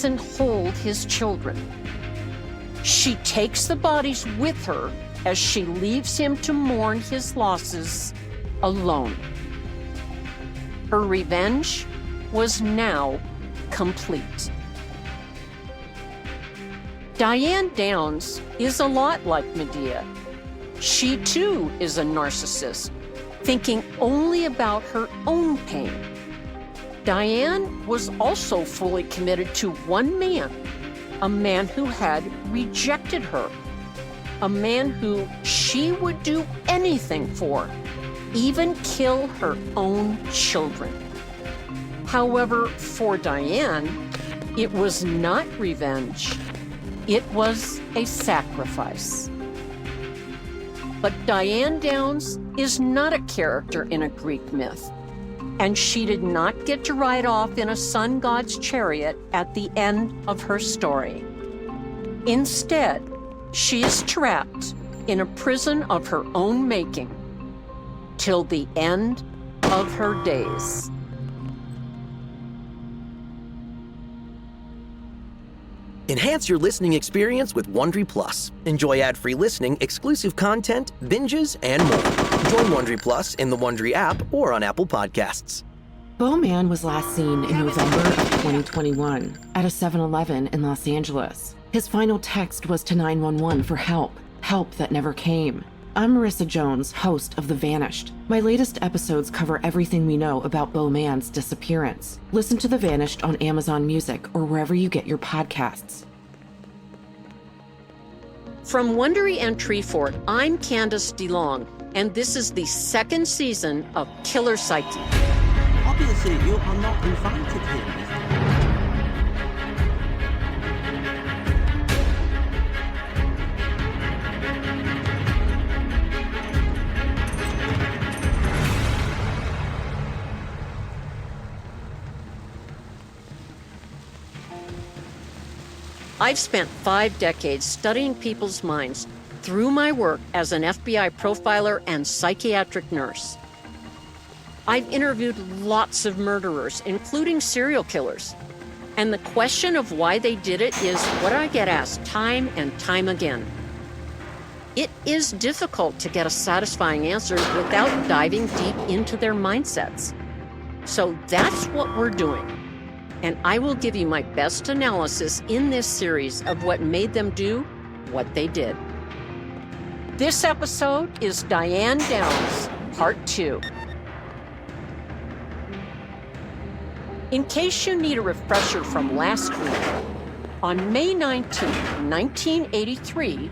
doesn't hold his children. She takes the bodies with her as she leaves him to mourn his losses alone. Her revenge was now complete. Diane Downs is a lot like Medea. She too is a narcissist, thinking only about her own pain. Diane was also fully committed to one man, a man who had rejected her, a man who she would do anything for, even kill her own children. However, for Diane, it was not revenge. It was a sacrifice. But Diane Downs is not a character in a Greek myth, and she did not get to ride off in a sun god's chariot at the end of her story. Instead, she is trapped in a prison of her own making till the end of her days. Enhance your listening experience with Wondery Plus. Enjoy ad-free listening, exclusive content, binges, and more. Join Wondery Plus in the Wondery app or on Apple Podcasts. Bowman was last seen in November of 2021 at a 7-Eleven in Los Angeles. His final text was to 911 for help that never came. I'm Marissa Jones, host of The Vanished. My latest episodes cover everything we know about Bowman's disappearance. Listen to The Vanished on Amazon Music or wherever you get your podcasts. From Wondery and Treefort, I'm Candace DeLong, and this is the second season of Killer Psyche. Obviously, you are not invited here. I've spent 5 decades studying people's minds through my work as an FBI profiler and psychiatric nurse. I've interviewed lots of murderers, including serial killers. And the question of why they did it is what I get asked time and time again. It is difficult to get a satisfying answer without diving deep into their mindsets. So that's what we're doing. And I will give you my best analysis in this series of what made them do what they did. This episode is Diane Downs, Part 2. In case you need a refresher from last week, on May 19, 1983,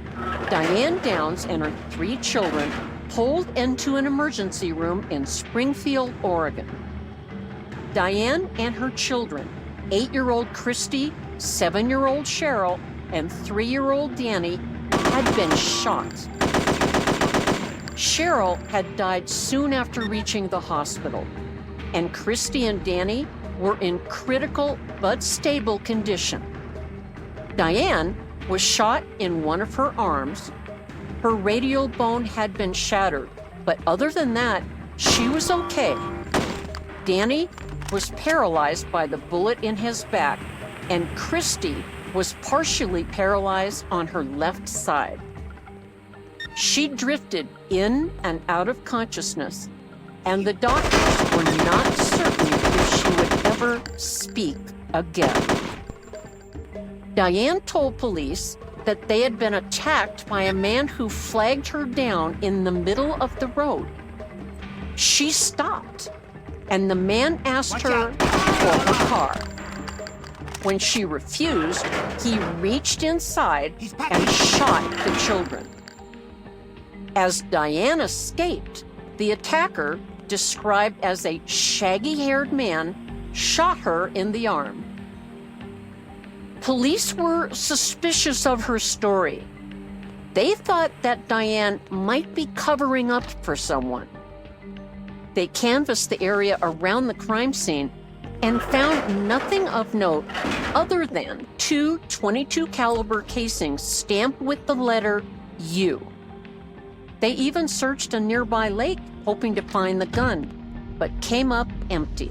Diane Downs and her 3 children pulled into an emergency room in Springfield, Oregon. Diane and her children, 8-year-old Christy, 7-year-old Cheryl, and 3-year-old Danny, had been shot. Cheryl had died soon after reaching the hospital, and Christy and Danny were in critical but stable condition. Diane was shot in one of her arms. Her radial bone had been shattered, but other than that, she was okay. Danny was paralyzed by the bullet in his back, and Christy was partially paralyzed on her left side. She drifted in and out of consciousness, and the doctors were not certain if she would ever speak again. Diane told police that they had been attacked by a man who flagged her down in the middle of the road. She stopped, and the man asked her for her car. When she refused, he reached inside and shot the children. As Diane escaped, the attacker, described as a shaggy-haired man, shot her in the arm. Police were suspicious of her story. They thought that Diane might be covering up for someone. They canvassed the area around the crime scene and found nothing of note other than 2 .22 caliber casings stamped with the letter U. They even searched a nearby lake hoping to find the gun, but came up empty.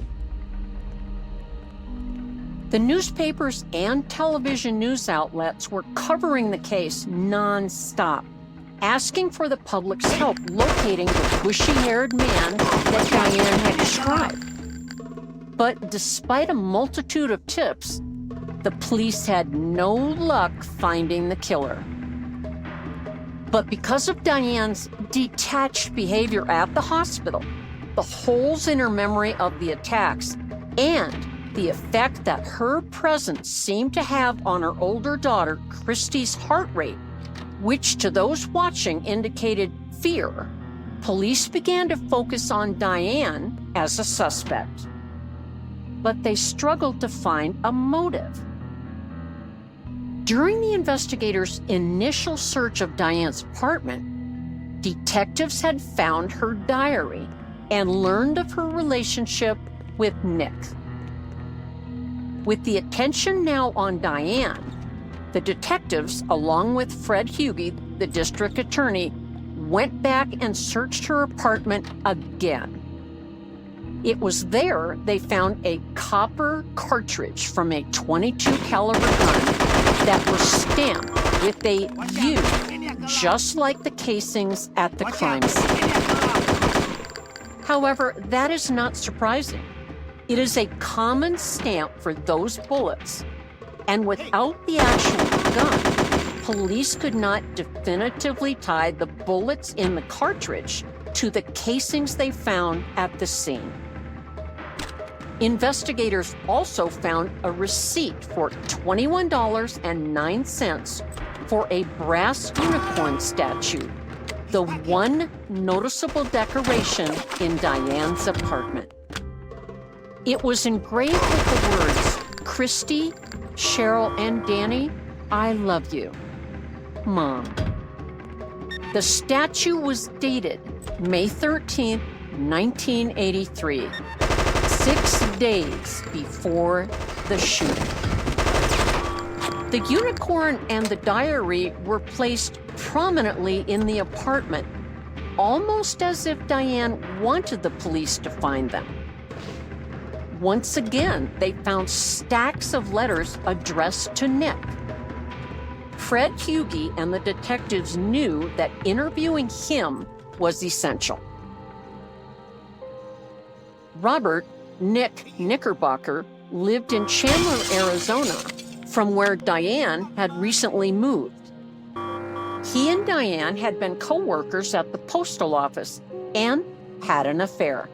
The newspapers and television news outlets were covering the case nonstop, asking for the public's help locating the bushy-haired man that Diane had described. But despite a multitude of tips, the police had no luck finding the killer. But because of Diane's detached behavior at the hospital, the holes in her memory of the attacks, and the effect that her presence seemed to have on her older daughter, Christy's heart rate, which to those watching indicated fear, police began to focus on Diane as a suspect. But they struggled to find a motive. During the investigators' initial search of Diane's apartment, detectives had found her diary and learned of her relationship with Nick. With the attention now on Diane, the detectives, along with Fred Hughey, the district attorney, went back and searched her apartment again. It was there they found a copper cartridge from a .22 caliber gun that was stamped with a U, just like the casings at the crime scene. However, that is not surprising. It is a common stamp for those bullets, and without the actual gun, police could not definitively tie the bullets in the cartridge to the casings they found at the scene. Investigators also found a receipt for $21.09 for a brass unicorn statue, the one noticeable decoration in Diane's apartment. It was engraved with the words, "Christy, Cheryl, and Danny, I love you. Mom." The statue was dated May 13, 1983, 6 days before the shooting. The unicorn and the diary were placed prominently in the apartment, almost as if Diane wanted the police to find them. Once again, they found stacks of letters addressed to Nick. Fred Hughey and the detectives knew that interviewing him was essential. Robert Nick Knickerbocker lived in Chandler, Arizona, from where Diane had recently moved. He and Diane had been co-workers at the postal office and had an affair.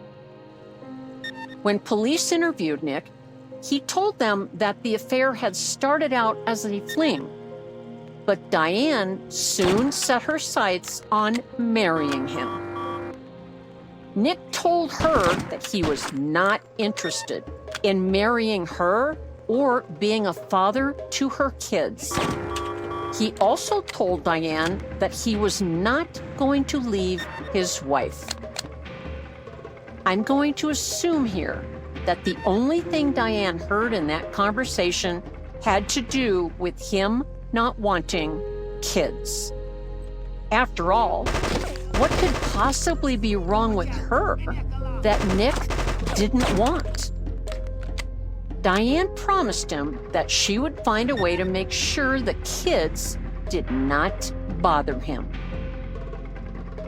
When police interviewed Nick, he told them that the affair had started out as a fling, but Diane soon set her sights on marrying him. Nick told her that he was not interested in marrying her or being a father to her kids. He also told Diane that he was not going to leave his wife. I'm going to assume here that the only thing Diane heard in that conversation had to do with him not wanting kids. After all, what could possibly be wrong with her that Nick didn't want? Diane promised him that she would find a way to make sure the kids did not bother him.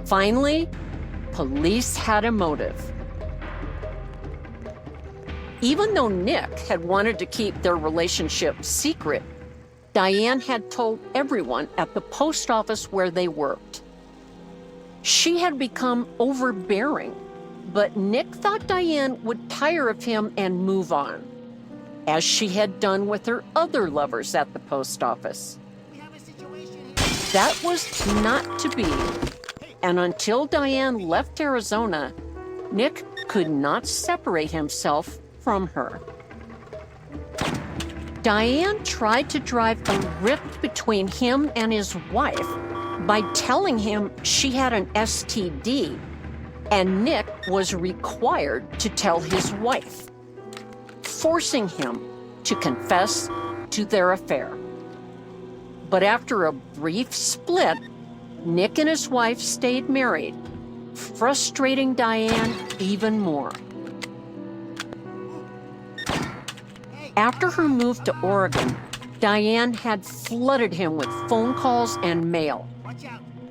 Finally, police had a motive. Even though Nick had wanted to keep their relationship secret, Diane had told everyone at the post office where they worked. She had become overbearing, but Nick thought Diane would tire of him and move on, as she had done with her other lovers at the post office. That was not to be, and until Diane left Arizona, Nick could not separate himself from her. Diane tried to drive a rift between him and his wife by telling him she had an STD, and Nick was required to tell his wife, forcing him to confess to their affair. But after a brief split, Nick and his wife stayed married, frustrating Diane even more. After her move to Oregon, Diane had flooded him with phone calls and mail.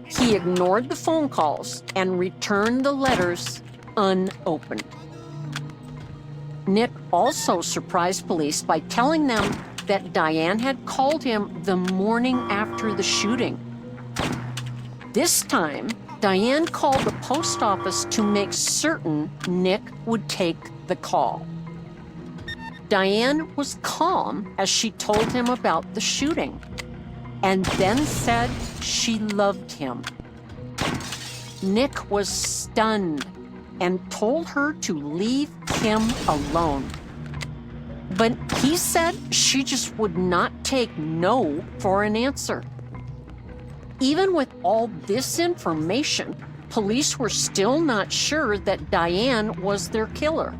He ignored the phone calls and returned the letters unopened. Nick also surprised police by telling them that Diane had called him the morning after the shooting. This time, Diane called the post office to make certain Nick would take the call. Diane was calm as she told him about the shooting, and then said she loved him. Nick was stunned and told her to leave him alone. But he said she just would not take no for an answer. Even with all this information, police were still not sure that Diane was their killer.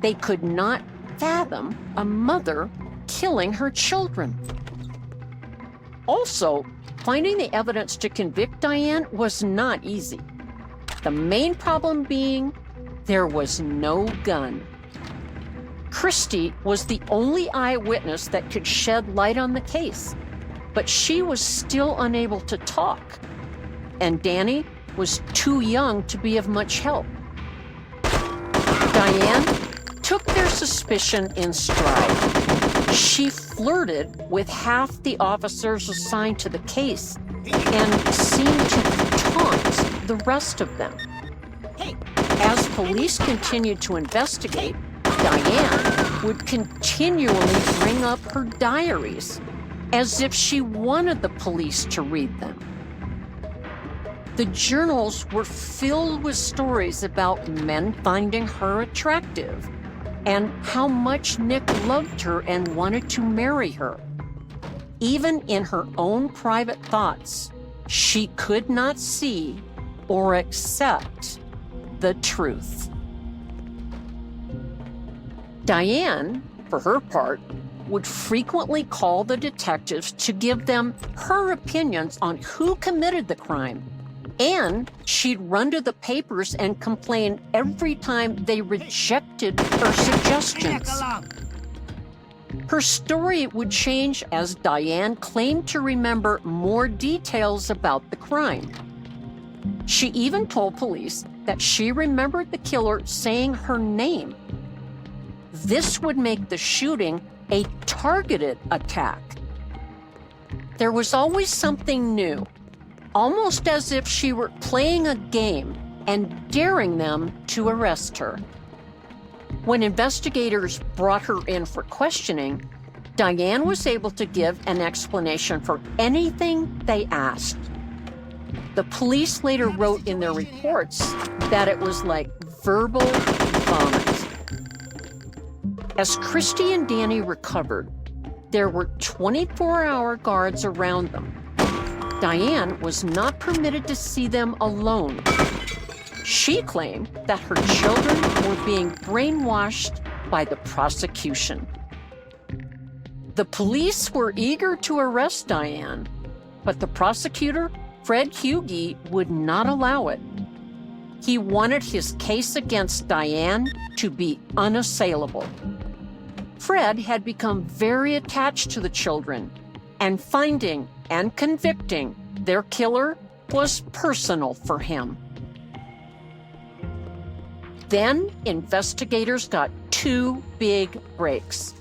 They could not fathom a mother killing her children. Also, finding the evidence to convict Diane was not easy. The main problem being there was no gun. Christy was the only eyewitness that could shed light on the case, but she was still unable to talk, and Danny was too young to be of much help. Diane took their suspicion in stride. She flirted with half the officers assigned to the case and seemed to taunt the rest of them. As police continued to investigate, Diane would continually bring up her diaries as if she wanted the police to read them. The journals were filled with stories about men finding her attractive and how much Nick loved her and wanted to marry her. Even in her own private thoughts, she could not see or accept the truth. Diane, for her part, would frequently call the detectives to give them her opinions on who committed the crime, and she'd run to the papers and complain every time they rejected her suggestions. Her story would change as Diane claimed to remember more details about the crime. She even told police that she remembered the killer saying her name. This would make the shooting a targeted attack. There was always something new, almost as if she were playing a game and daring them to arrest her. When investigators brought her in for questioning, Diane was able to give an explanation for anything they asked. The police later wrote in their reports that it was like verbal vomit. As Christy and Danny recovered, there were 24-hour guards around them. Diane was not permitted to see them alone. She claimed that her children were being brainwashed by the prosecution. The police were eager to arrest Diane, but the prosecutor, Fred Hughey, would not allow it. He wanted his case against Diane to be unassailable. Fred had become very attached to the children, and finding and convicting their killer was personal for him. Then investigators got two big breaks.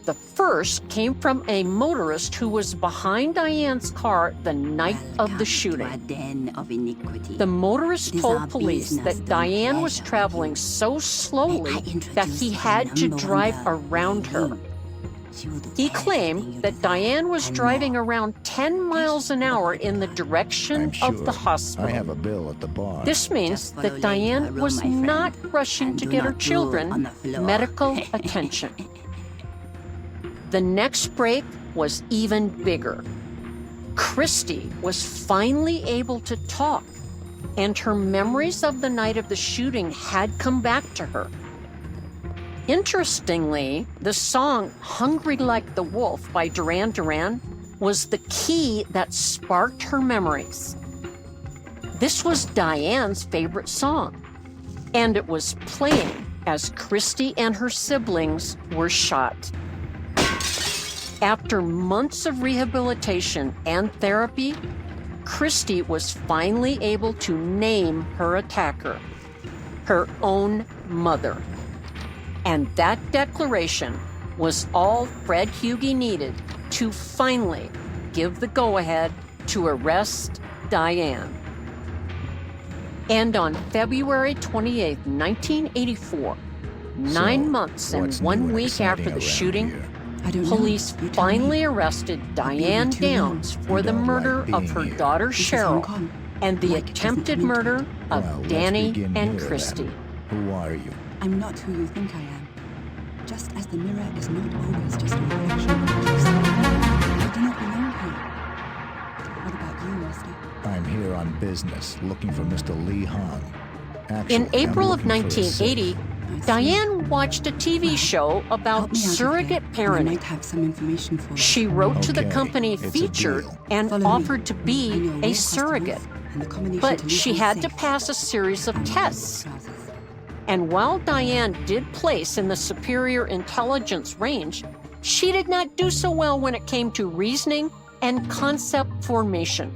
The first came from a motorist who was behind Diane's car the night of the shooting. The motorist told police that Diane was traveling so slowly that he had to drive around her. He claimed that Diane was driving around 10 miles an hour in the direction of the hospital. I have a bill at the bar. This means that Diane was not rushing to get her children medical attention. The next break was even bigger. Christy was finally able to talk, and her memories of the night of the shooting had come back to her. Interestingly, the song Hungry Like the Wolf by Duran Duran was the key that sparked her memories. This was Diane's favorite song, and it was playing as Christy and her siblings were shot. After months of rehabilitation and therapy, Christy was finally able to name her attacker, her own mother. And that declaration was all Fred Hugie needed to finally give the go-ahead to arrest Diane. And on February 28, 1984, 9 months and 1 week after the shooting, police finally arrested Diane Downs for the murder of her daughter Cheryl and the attempted murder of Danny and Christy. Who are you? I'm not who you think I am. Just as the mirror is not always just a reflection of yourself. I do not belong here. What about you, mister? I'm here on business, looking for Mr. Lee Hong. Actually, In April I'm of looking for a 1980, safe. Diane watched a TV show Help about me out of surrogate here, and I parenting. might have some information for you. She wrote to the Okay, company it's a featured deal. and Follow me. offered to I be know a more customers, surrogate, and the combination to but leave she me had to safe. pass a series of And tests. trousers. And while Diane did place in the superior intelligence range, she did not do so well when it came to reasoning and concept formation.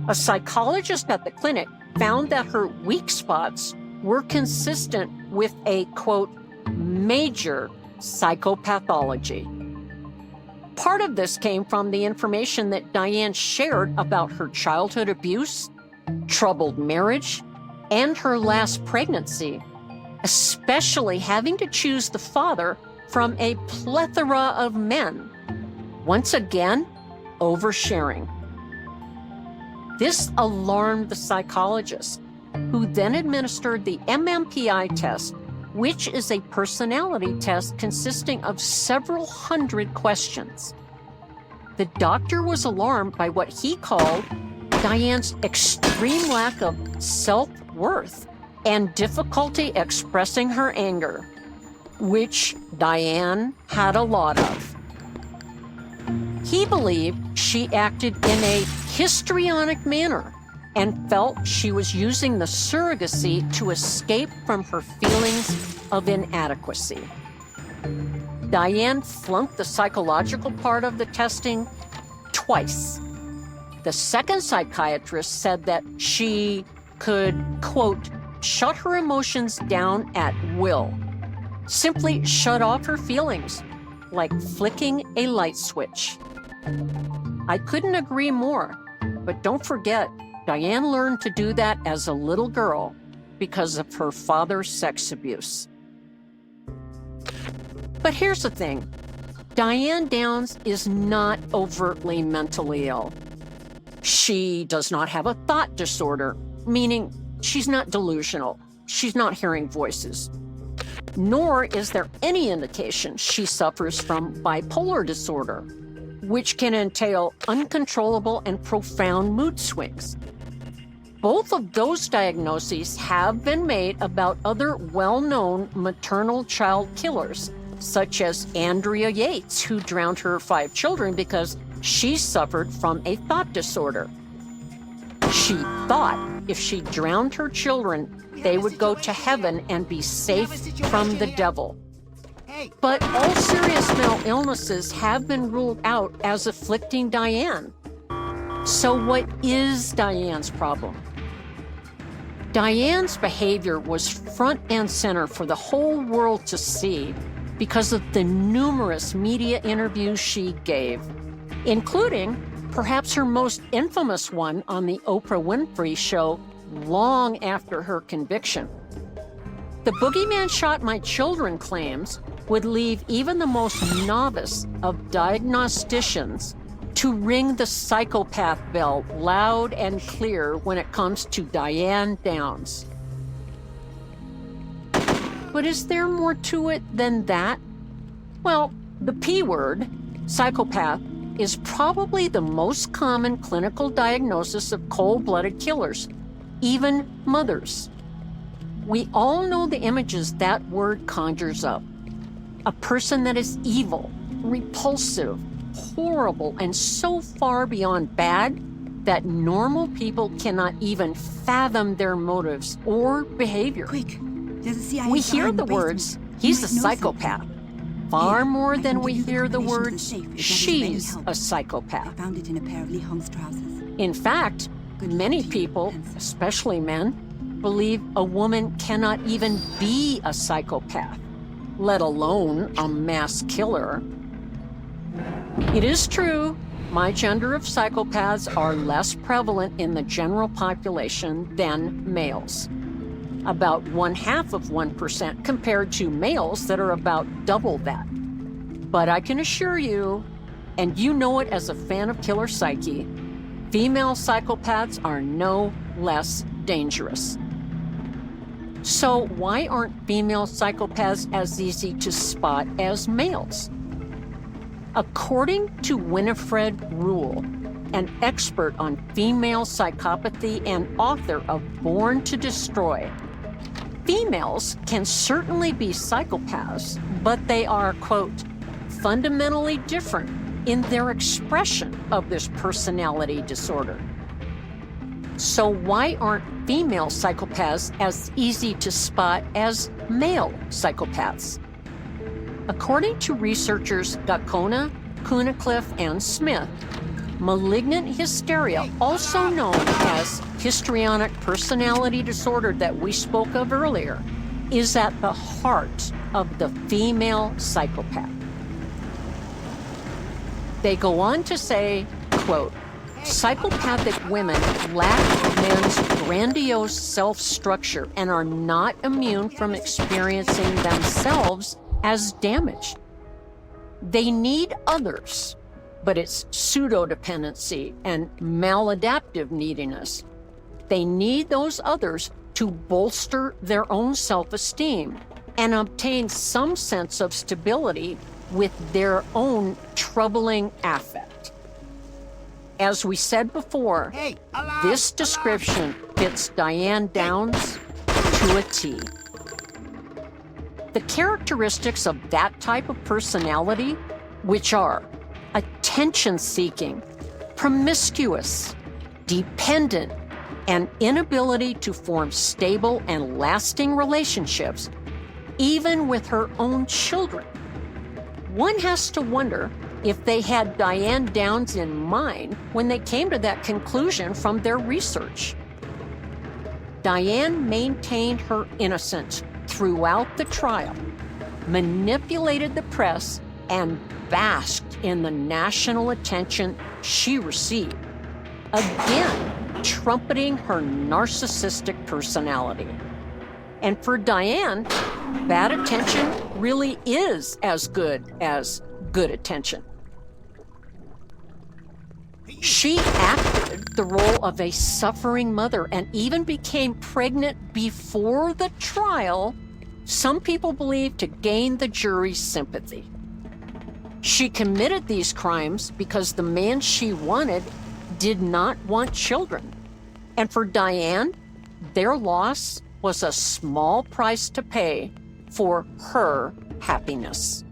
A psychologist at the clinic found that her weak spots were consistent with a, quote, major psychopathology. Part of this came from the information that Diane shared about her childhood abuse, troubled marriage, and her last pregnancy, especially having to choose the father from a plethora of men. Once again, oversharing. This alarmed the psychologist, who then administered the MMPI test, which is a personality test consisting of several hundred questions. The doctor was alarmed by what he called Diane's extreme lack of self-worth and difficulty expressing her anger, which Diane had a lot of. He believed she acted in a histrionic manner and felt she was using the surrogacy to escape from her feelings of inadequacy. Diane flunked the psychological part of the testing twice. The second psychiatrist said that she could, quote, shut her emotions down at will. Simply shut off her feelings, like flicking a light switch. I couldn't agree more, but don't forget, Diane learned to do that as a little girl because of her father's sex abuse. But here's the thing, Diane Downs is not overtly mentally ill. She does not have a thought disorder, meaning she's not delusional, she's not hearing voices. Nor is there any indication she suffers from bipolar disorder, which can entail uncontrollable and profound mood swings. Both of those diagnoses have been made about other well-known maternal child killers, such as Andrea Yates, who drowned her 5 children because she suffered from a thought disorder. She thought if she drowned her children, they would go to heaven and be safe from the devil. But all serious mental illnesses have been ruled out as afflicting Diane. So what is Diane's problem? Diane's behavior was front and center for the whole world to see because of the numerous media interviews she gave, including perhaps her most infamous one on the Oprah Winfrey Show long after her conviction. The boogeyman shot my children claims would leave even the most novice of diagnosticians to ring the psychopath bell loud and clear when it comes to Diane Downs. But is there more to it than that? Well, the P word, psychopath, is probably the most common clinical diagnosis of cold-blooded killers, even mothers. We all know the images that word conjures up. A person that is evil, repulsive, horrible, and so far beyond bad that normal people cannot even fathom their motives or behavior. Quick, there's a CIA We guy hear in the basement. words, He he's a might know psychopath. far Here, more I than can we give you the hear the combination of word the safe if that is of any she's help. a I psychopath. found it in a pair of Lee Hong's trousers. In fact, Good many luck to you, people, Hanson. especially men, believe a woman cannot even be a psychopath, let alone a mass killer. It is true, my gender of psychopaths are less prevalent in the general population than males. About 0.5% compared to males that are about double that. But I can assure you, and you know it as a fan of Killer Psyche, female psychopaths are no less dangerous. So why aren't female psychopaths as easy to spot as males? According to Winifred Rule, an expert on female psychopathy and author of Born to Destroy, females can certainly be psychopaths, but they are, quote, fundamentally different in their expression of this personality disorder. So why aren't female psychopaths as easy to spot as male psychopaths? According to researchers Gacona, Cunnicliffe, and Smith, malignant hysteria, also known as histrionic personality disorder that we spoke of earlier, is at the heart of the female psychopath. They go on to say, quote, psychopathic women lack men's grandiose self-structure and are not immune from experiencing themselves as damaged. They need others, but it's pseudo-dependency and maladaptive neediness. They need those others to bolster their own self-esteem and obtain some sense of stability with their own troubling affect. As we said before, this description fits Diane Downs to a T. The characteristics of that type of personality, which are attention-seeking, promiscuous, dependent, and inability to form stable and lasting relationships, even with her own children. One has to wonder if they had Diane Downs in mind when they came to that conclusion from their research. Diane maintained her innocence throughout the trial, manipulated the press, and basked in the national attention she received, again trumpeting her narcissistic personality. And for Diane, bad attention really is as good attention. She acted the role of a suffering mother and even became pregnant before the trial, some people believe to gain the jury's sympathy. She committed these crimes because the man she wanted did not want children. And for Diane, their loss was a small price to pay for her happiness.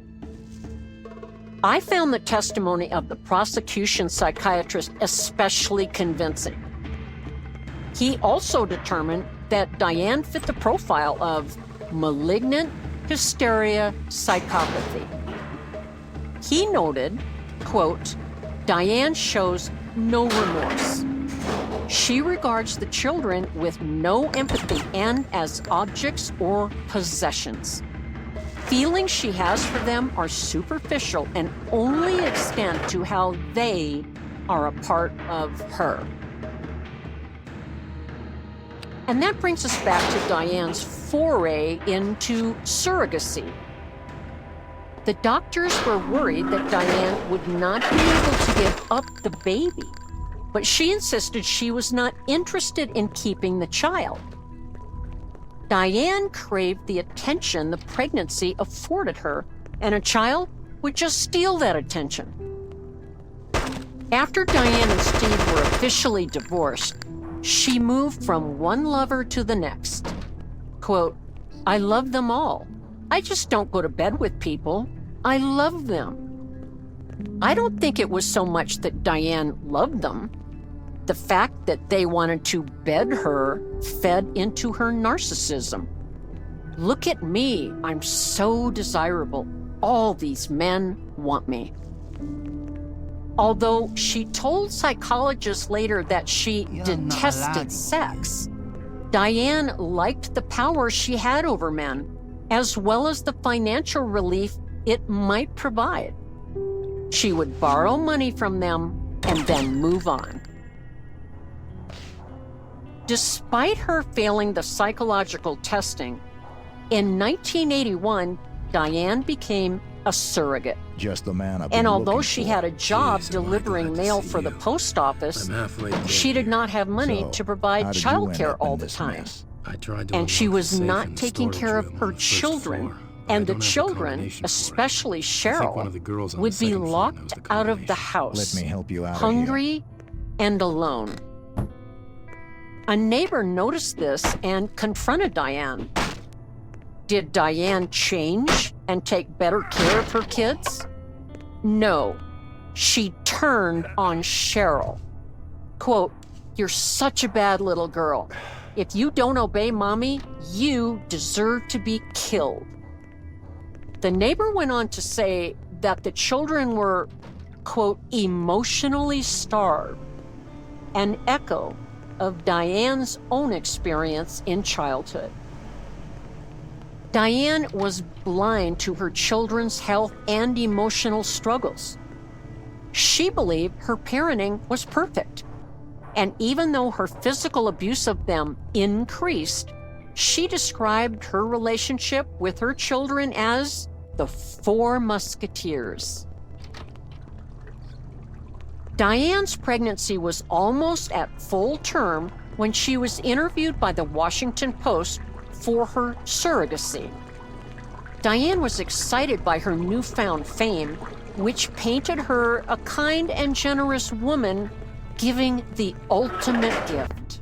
I found the testimony of the prosecution psychiatrist especially convincing. He also determined that Diane fit the profile of malignant hysteria psychopathy. He noted, quote, Diane shows no remorse. She regards the children with no empathy and as objects or possessions. Feelings she has for them are superficial and only extend to how they are a part of her. And that brings us back to Diane's foray into surrogacy. The doctors were worried that Diane would not be able to give up the baby, but she insisted she was not interested in keeping the child. Diane craved the attention the pregnancy afforded her, and a child would just steal that attention. After Diane and Steve were officially divorced, she moved from one lover to the next. Quote, I love them all. I just don't go to bed with people. I love them. I don't think it was so much that Diane loved them. The fact that they wanted to bed her fed into her narcissism. Look at me, I'm so desirable. All these men want me. Although she told psychologists later that she detested sex, Diane liked the power she had over men, as well as the financial relief it might provide. She would borrow money from them and then move on. Despite her failing the psychological testing, in 1981, Diane became a surrogate. Just the man I've been And although looking she for. had a job Jeez, am I delivering glad to mail see for the you. post office, I'm halfway dead she did here. not have money So, to provide how did you end childcare up in all the this time. mess? I tried to And she unlock the was safe in not the taking storage care of room on her the first children. floor, but I And the don't have children, combination for it. especially I think one of the Cheryl, girls on the would be second floor knows locked the out of the combination. house, Let me help you out of here. hungry and alone. A neighbor noticed this and confronted Diane. Did Diane change and take better care of her kids? No, she turned on Cheryl. Quote, "You're such a bad little girl. If you don't obey mommy, you deserve to be killed." The neighbor went on to say that the children were, quote, "emotionally starved," an echo of Diane's own experience in childhood. Diane was blind to her children's health and emotional struggles. She believed her parenting was perfect. And even though her physical abuse of them increased, she described her relationship with her children as the Four Musketeers. Diane's pregnancy was almost at full term when she was interviewed by the Washington Post for her surrogacy. Diane was excited by her newfound fame, which painted her a kind and generous woman giving the ultimate gift.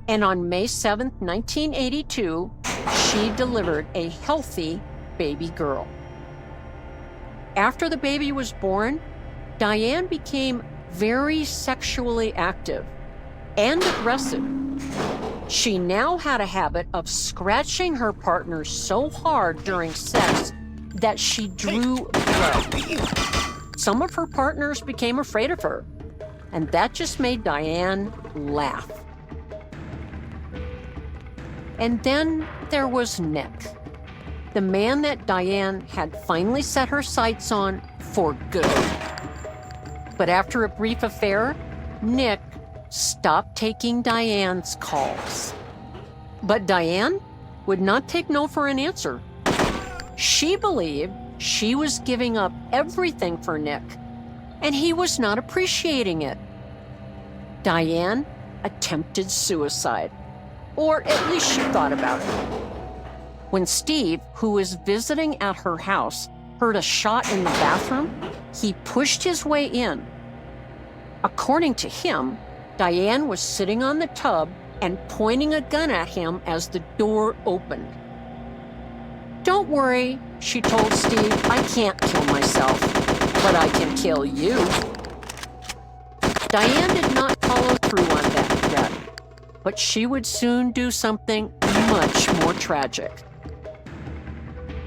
And on May 7, 1982, she delivered a healthy baby girl. After the baby was born, Diane became very sexually active and aggressive. She now had a habit of scratching her partner so hard during sex that she drew blood. Some of her partners became afraid of her, and that just made Diane laugh. And then there was Nick, the man that Diane had finally set her sights on for good. But after a brief affair, Nick stopped taking Diane's calls. But Diane would not take no for an answer. She believed she was giving up everything for Nick, and he was not appreciating it. Diane attempted suicide, or at least she thought about it. When Steve, who was visiting at her house, heard a shot in the bathroom, he pushed his way in. According to him, Diane was sitting on the tub and pointing a gun at him as the door opened. "Don't worry," she told Steve, "I can't kill myself, but I can kill you." Diane did not follow through on that threat, but she would soon do something much more tragic.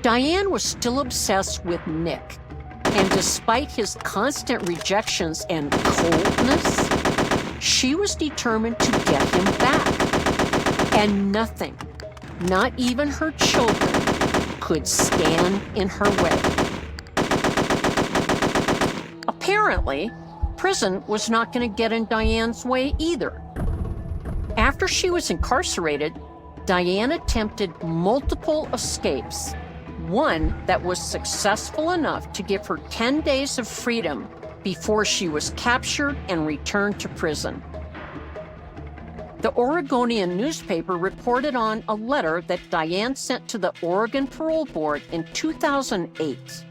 Diane was still obsessed with Nick, and despite his constant rejections and coldness, she was determined to get him back. And nothing, not even her children, could stand in her way. Apparently, prison was not going to get in Diane's way either. After she was incarcerated, Diane attempted multiple escapes, one that was successful enough to give her 10 days of freedom before she was captured and returned to prison. The Oregonian newspaper reported on a letter that Diane sent to the Oregon Parole Board in 2008.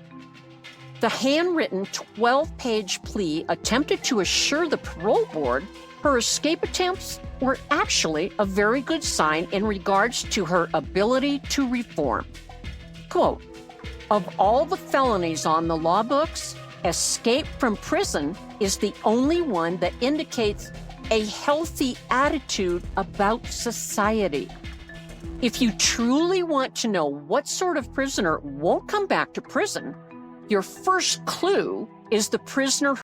The handwritten 12-page plea attempted to assure the parole board her escape attempts were actually a very good sign in regards to her ability to reform. Quote, "Of all the felonies on the law books, escape from prison is the only one that indicates a healthy attitude about society." If you truly want to know what sort of prisoner won't come back to prison, your first clue is the prisoner